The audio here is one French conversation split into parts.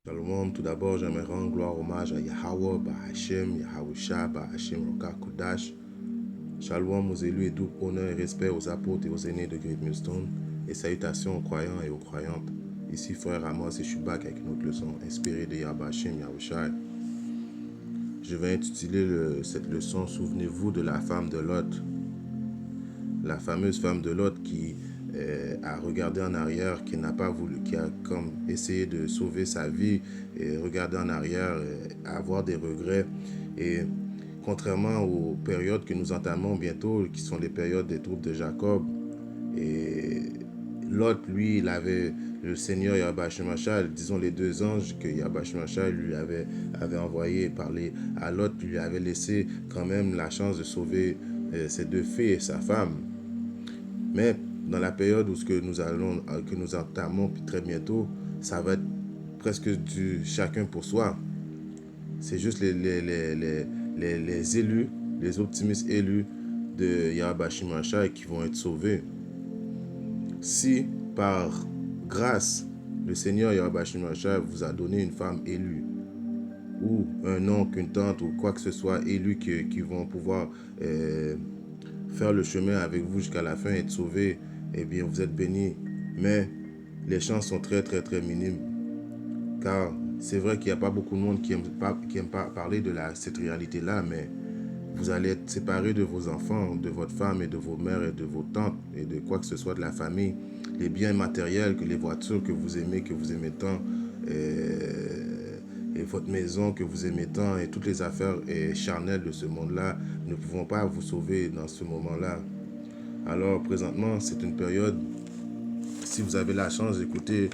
Shalom, tout d'abord, j'aimerais rendre gloire, hommage à Yahweh, Bahashem, Yahusha, Bahashem, Roka, Kodash. Shalom aux élus et double honneur et respect aux apôtres et aux aînés de Great Millstone. Et salutations aux croyants et aux croyantes. Ici, frère Amos et Shubak avec une autre leçon inspirée de Yahbashim, Yahusha. Je vais intituler cette leçon Souvenez-vous de la femme de Lot. La fameuse femme de Lot qui a regardé en arrière, qui n'a pas voulu, qui a comme essayé de sauver sa vie et regarder en arrière, avoir des regrets. Et contrairement aux périodes que nous entamons bientôt, qui sont les périodes des troupes de Jacob, et Lot, lui, il avait le Seigneur Yahweh Shemashal, disons les deux anges que Yahweh Shemashal lui avait envoyé parler à Lot, lui avait laissé quand même la chance de sauver ses deux filles et sa femme. Mais dans la période où que nous entamons puis très bientôt, ça va être presque du chacun pour soi. C'est juste les élus, les optimistes élus de Yahweh Shemashal qui vont être sauvés. Si par grâce, le Seigneur Yahweh Shemashal vous a donné une femme élue, ou un oncle, une tante, ou quoi que ce soit élu qui vont pouvoir faire le chemin avec vous jusqu'à la fin et être sauvés, eh bien vous êtes bénis. Mais les chances sont très très très minimes. Car c'est vrai qu'il n'y a pas beaucoup de monde qui aime pas parler de cette réalité-là, mais vous allez être séparés de vos enfants, de votre femme et de vos mères et de vos tantes et de quoi que ce soit de la famille. Les biens matériels, que les voitures que vous aimez tant, et votre maison que vous aimez tant, et toutes les affaires charnelles de ce monde-là ne pouvons pas vous sauver dans ce moment-là. Alors présentement, c'est une période, si vous avez la chance d'écouter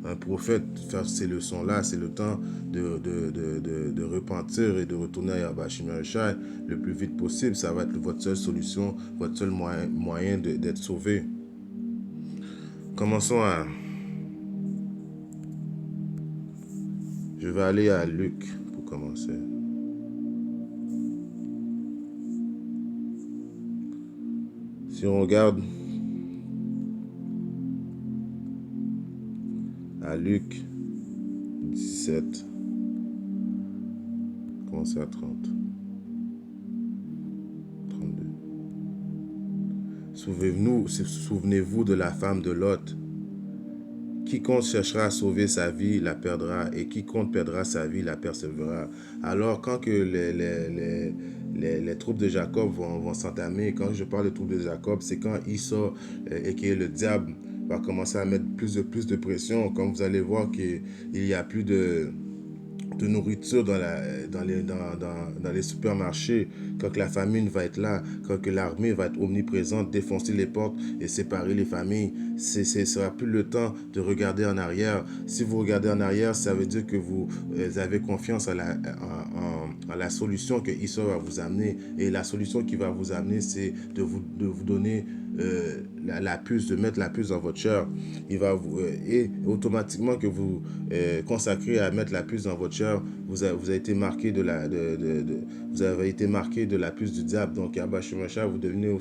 un prophète faire ces leçons-là, c'est le temps de repentir et de retourner à Yahweh Shemashal le plus vite possible. Ça va être votre seule solution, votre seul moyen d'être sauvé. Commençons à... Je vais aller à Luc pour commencer. Si on regarde à Luc 17, commencez à 30. 32. Souvenez-vous de la femme de Lot. Quiconque cherchera à sauver sa vie la perdra, et quiconque perdra sa vie la persévérera. Alors, quand que les troupes de Jacob vont s'entamer, quand je parle de troupes de Jacob, c'est quand Esau, et qui est le diable, va commencer à mettre plus de pression. Comme vous allez voir qu'il n'y a plus de nourriture dans les supermarchés, quand que la famine va être là, quand que l'armée va être omniprésente, défoncer les portes et séparer les familles, ce sera plus le temps de regarder en arrière. Si vous regardez en arrière, ça veut dire que vous avez confiance à la solution que Issa va vous amener. Et la solution qu'il va vous amener, c'est de vous donner la puce, de mettre la puce dans votre chair. Il va et automatiquement que vous consacrez à mettre la puce dans votre chair, vous avez été marqué vous avez été marqué de la puce du diable. Donc Yahweh Shemashal, vous devenez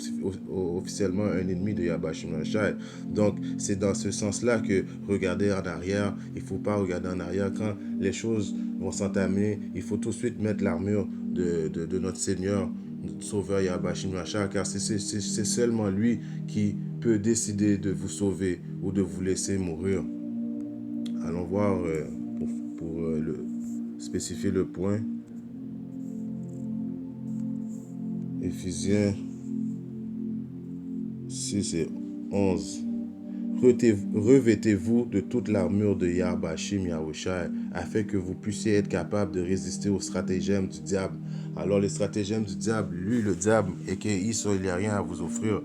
officiellement un ennemi de Yahweh Shemashal. Donc c'est dans ce sens-là que regarder en arrière, il ne faut pas regarder en arrière quand les choses vont s'entamer. Il faut tout de suite mettre l'armure de notre Seigneur, notre Sauveur Yahweh Shemashal, car c'est seulement lui qui peut décider de vous sauver ou de vous laisser mourir. Allons voir pour spécifier le point. Éphésiens 6 et 11. Revêtez-vous de toute l'armure de Yahbashim Yahushai, afin que vous puissiez être capable de résister aux stratagèmes du diable. Alors les stratagèmes du diable, lui le diable, et qu'il n'y a rien à vous offrir.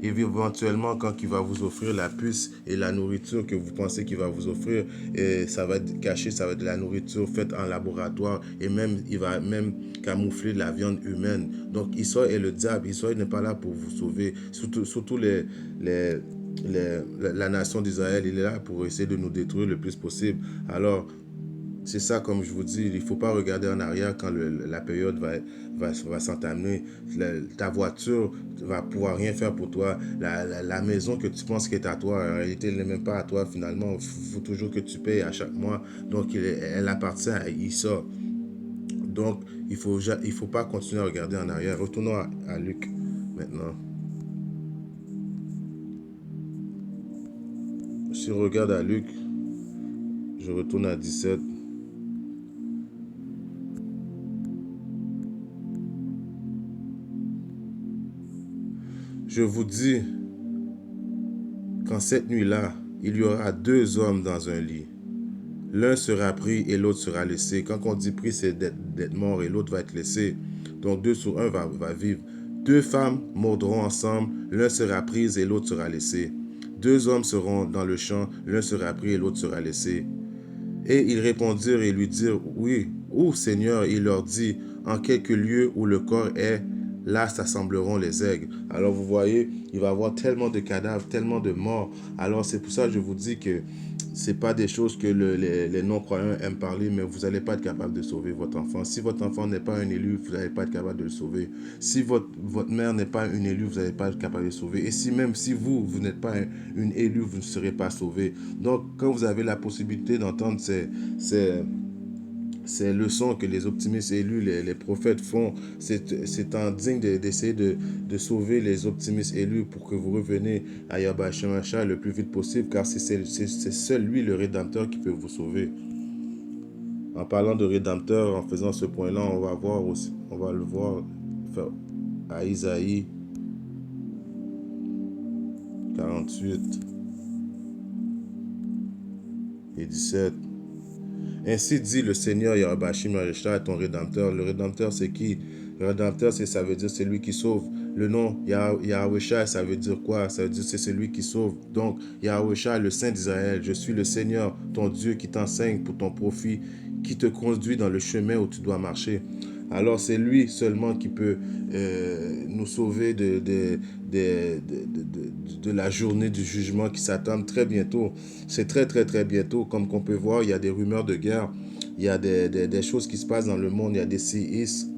Éventuellement, quand il va vous offrir la puce et la nourriture que vous pensez qu'il va vous offrir, et ça va être caché, ça va être de la nourriture faite en laboratoire, et même il va même camoufler de la viande humaine. Donc Issa est le diable. Issa n'est pas là pour vous sauver. Surtout la nation d'Israël, il est là pour essayer de nous détruire le plus possible. Alors C'est ça, comme je vous dis, il ne faut pas regarder en arrière quand la période va s'entamer. Ta voiture va pouvoir rien faire pour toi. La maison que tu penses qu'elle est à toi, en réalité, elle n'est même pas à toi finalement. Il faut toujours que tu payes à chaque mois. Donc, elle appartient à Issa. Donc, il faut pas continuer à regarder en arrière. Retournons à Luc maintenant. Si on regarde à Luc, je retourne à 17. Je vous dis qu'en cette nuit-là, il y aura deux hommes dans un lit. L'un sera pris et l'autre sera laissé. Quand on dit pris, c'est d'être mort et l'autre va être laissé. Donc 2 sur 1 va vivre. Deux femmes mordront ensemble, l'un sera pris et l'autre sera laissé. Deux hommes seront dans le champ, l'un sera pris et l'autre sera laissé. Et ils répondirent et lui dirent, oui, où Seigneur? Il leur dit, en quelque lieu où le corps est, là s'assembleront les aigles. Alors vous voyez, il va y avoir tellement de cadavres, tellement de morts. Alors c'est pour ça que je vous dis que c'est pas des choses que les non-croyants aiment parler, mais vous n'allez pas être capable de sauver votre enfant. Si votre enfant n'est pas un élu, vous n'allez pas être capable de le sauver. Si votre mère n'est pas une élue, vous n'allez pas être capable de le sauver. Et si même si vous n'êtes pas une élue, vous ne serez pas sauvé. Donc, quand vous avez la possibilité d'entendre ces leçons que les optimistes élus, les prophètes font, c'est indigne d'essayer de sauver les optimistes élus pour que vous reveniez à Yahweh Shemashah le plus vite possible, car c'est seul lui, le Rédempteur, qui peut vous sauver. En parlant de Rédempteur, en faisant ce point-là, on va le voir à Isaïe 48 et 17. Ainsi dit le Seigneur Yahweh Shemashah, ton Rédempteur. Le Rédempteur, c'est qui? Le Rédempteur, ça veut dire c'est lui qui sauve. Le nom Yahweh, ça veut dire quoi? Ça veut dire c'est celui qui sauve. Donc, Yahweh, le Saint d'Israël, je suis le Seigneur, ton Dieu, qui t'enseigne pour ton profit, qui te conduit dans le chemin où tu dois marcher. Alors c'est lui seulement qui peut nous sauver de la journée du jugement qui s'attend très bientôt. C'est très très très bientôt. Comme qu'on peut voir, il y a des rumeurs de guerre, il y a des choses qui se passent dans le monde, il y a des séismes.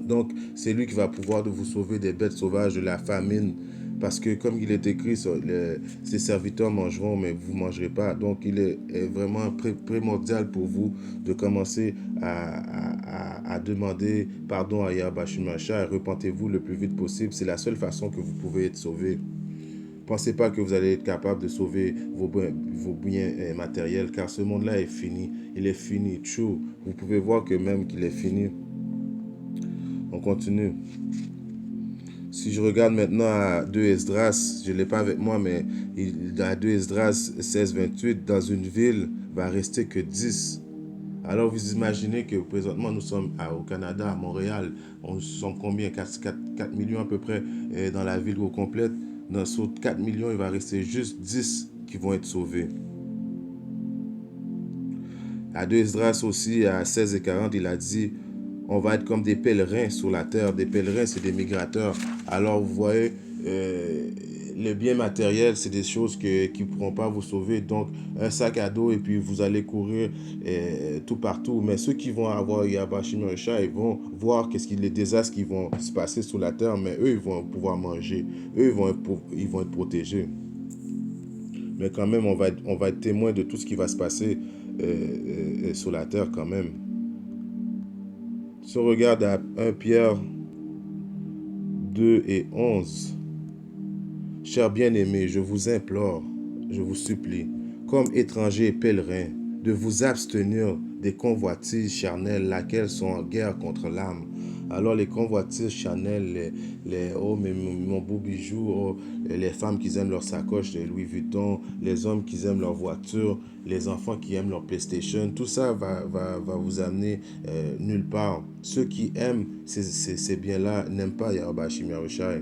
Donc c'est lui qui va pouvoir vous sauver des bêtes sauvages, de la famine. Parce que comme il est écrit, ses serviteurs mangeront, mais vous ne mangerez pas. Donc il est vraiment primordial pour vous de commencer à demander pardon à Yahweh Shemashah et repentez-vous le plus vite possible. C'est la seule façon que vous pouvez être sauvé. Pensez pas que vous allez être capable de sauver vos biens matériels, car ce monde-là est fini. Il est fini, true. Vous pouvez voir que même qu'il est fini. On continue. Si je regarde maintenant à 2 Esdras, je ne l'ai pas avec moi, mais à 2 Esdras 16-28, dans une ville, va rester que 10. Alors vous imaginez que présentement nous sommes au Canada, à Montréal, on sommes combien? 4 millions à peu près dans la ville au complète. Dans ces 4 millions, il va rester juste 10 qui vont être sauvés. À 2 Esdras aussi, à 16-40, il a dit, on va être comme des pèlerins sur la terre. Des pèlerins, c'est des migrateurs. Alors vous voyez, le bien matériel, c'est des choses qui ne pourront pas vous sauver. Donc, un sac à dos et puis vous allez courir tout partout. Mais ceux qui vont avoir Yahweh Shemashah, ils vont voir les désastres qui vont se passer sur la terre, mais eux, ils vont pouvoir manger. Eux, ils vont être protégés. Mais quand même, on va être témoin de tout ce qui va se passer sur la terre quand même. Si on regarde à 1 Pierre 2 et 11, chers bien-aimés, je vous implore, je vous supplie, comme étrangers et pèlerins, de vous abstenir des convoitises charnelles, laquelle sont en guerre contre l'âme. Alors les convoitises charnelles, oh mais mon beau bijou, oh, les femmes qui aiment leur sacoche de Louis Vuitton, les hommes qui aiment leur voiture, les enfants qui aiment leur PlayStation, tout ça va vous amener nulle part. Ceux qui aiment ces biens-là n'aiment pas Yahweh Shemashah.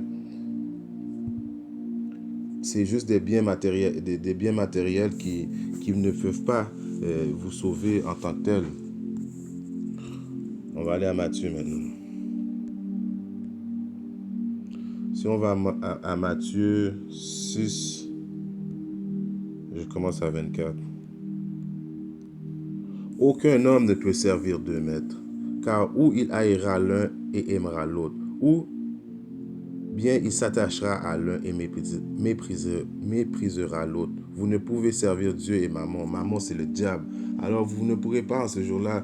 C'est juste des biens matériels, des biens matériels qui ne peuvent pas vous sauver en tant que tel. On va aller à Matthieu maintenant. Si on va à Matthieu 6, je commence à 24. Aucun homme ne peut servir deux maîtres, car ou il haïra l'un et aimera l'autre, ou bien il s'attachera à l'un et méprisera l'autre. Vous ne pouvez servir Dieu et Mammon. Mammon, c'est le diable. Alors, vous ne pourrez pas en ce jour-là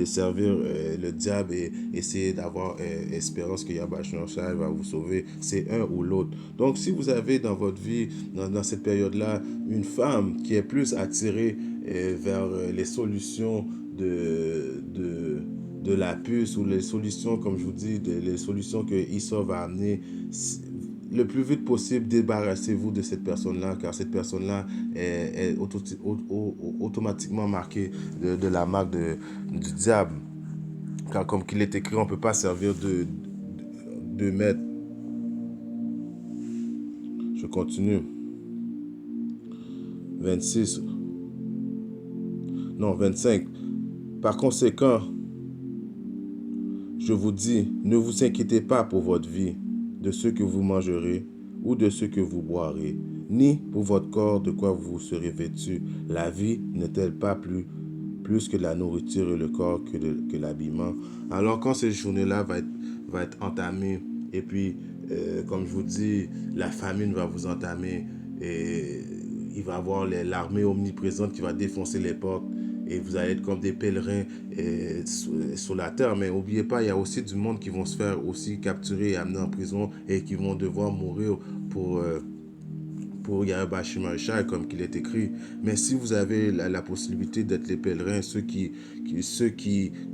servir le diable et essayer d'avoir espérance que Yahweh Shai va vous sauver. C'est un ou l'autre. Donc, si vous avez dans votre vie, dans cette période-là, une femme qui est plus attirée vers les solutions de la puce ou les solutions, comme je vous dis, les solutions que Esau va amener, le plus vite possible, débarrassez-vous de cette personne-là, car cette personne-là est automatiquement marquée de la marque du diable. Car comme qu'il est écrit, on ne peut pas servir de maître. Je continue. 26. Non, 25. Par conséquent, je vous dis, ne vous inquiétez pas pour votre vie, de ce que vous mangerez ou de ce que vous boirez, ni pour votre corps de quoi vous serez vêtu. La vie n'est-elle pas plus que la nourriture et le corps que l'habillement? Alors quand cette journée-là va être entamée, et puis, comme je vous dis, la famine va vous entamer, et il va y avoir l'armée omniprésente qui va défoncer les portes, et vous allez être comme des pèlerins sur la terre. Mais n'oubliez pas, il y a aussi du monde qui vont se faire aussi capturer et amener en prison et qui vont devoir mourir pour Yahweh Shai, comme qu'il est écrit. Mais si vous avez la possibilité d'être les pèlerins, ceux qui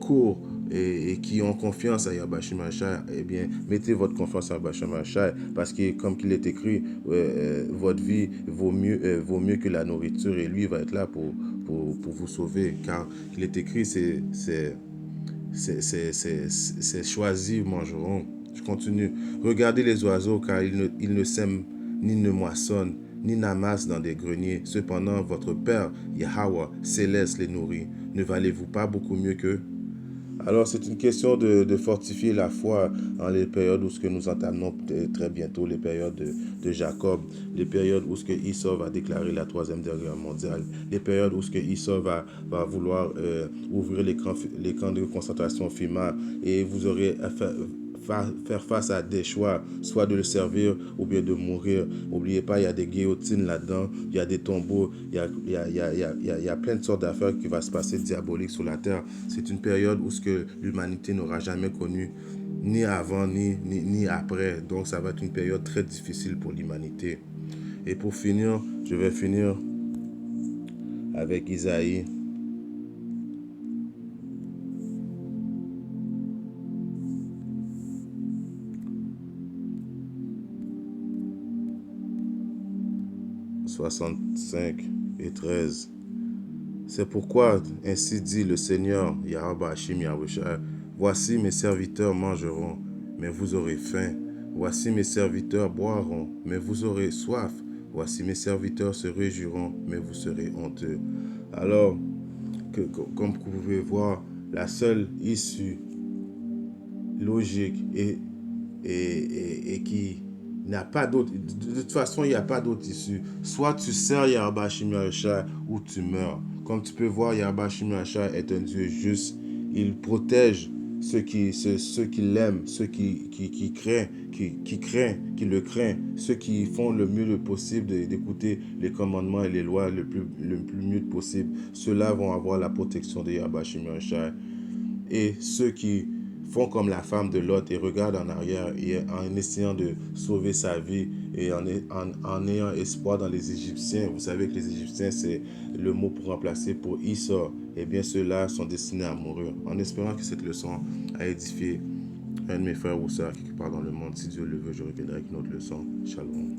courent et qui ont confiance à Yahweh Shai, eh bien, mettez votre confiance à Yahweh Shai, parce que, comme qu'il est écrit, votre vie vaut mieux que la nourriture, et lui va être là pour vous sauver, car il est écrit, c'est choisis mangeront. Je continue. Regardez les oiseaux, car ils ne sèment ni ne moissonnent, ni n'amassent dans des greniers. Cependant, votre Père, Yahweh, céleste, les nourrit. Ne valez-vous pas beaucoup mieux qu'eux? Alors, c'est une question de fortifier la foi en les périodes où ce que nous entamons très bientôt, les périodes de Jacob, les périodes où ce que Esau va déclarer la troisième guerre mondiale, les périodes où ce que Esau va vouloir ouvrir les camps de concentration FIMA, et vous aurez à faire face à des choix, soit de le servir ou bien de mourir. N'oubliez pas, il y a des guillotines là-dedans, il y a des tombeaux, il y a plein de sortes d'affaires qui vont se passer diaboliques sur la terre. C'est une période où ce que l'humanité n'aura jamais connu, ni avant, ni après. Donc ça va être une période très difficile pour l'humanité. Et pour finir, je vais finir avec Isaïe. « 65 et 13. C'est pourquoi, ainsi dit le Seigneur, Yahweh Hashim Yahushua, voici mes serviteurs mangeront, mais vous aurez faim. Voici mes serviteurs boiront, mais vous aurez soif. Voici mes serviteurs se réjouiront, mais vous serez honteux. Alors, comme vous pouvez voir, la seule issue logique et qui n'a pas d'autre. De toute façon, il n'y a pas d'autre issue. Soit tu sers Yahweh Hashim Yahushua ou tu meurs. Comme tu peux voir, Yahweh Hashim Yahushua est un Dieu juste. Il protège ceux qui l'aiment, ceux qui le craignent, ceux qui font le mieux possible d'écouter les commandements et les lois le plus mieux possible. Ceux-là vont avoir la protection de Yahweh Hashim Yahushua. Et ceux qui font comme la femme de Lot et regardent en arrière et en essayant de sauver sa vie et en ayant espoir dans les Égyptiens. Vous savez que les Égyptiens, c'est le mot pour remplacer pour Esau. Eh bien, ceux-là sont destinés à mourir. En espérant que cette leçon a édifié un de mes frères ou sœurs quelque part dans le monde. Si Dieu le veut, je reviendrai avec une autre leçon. Shalom.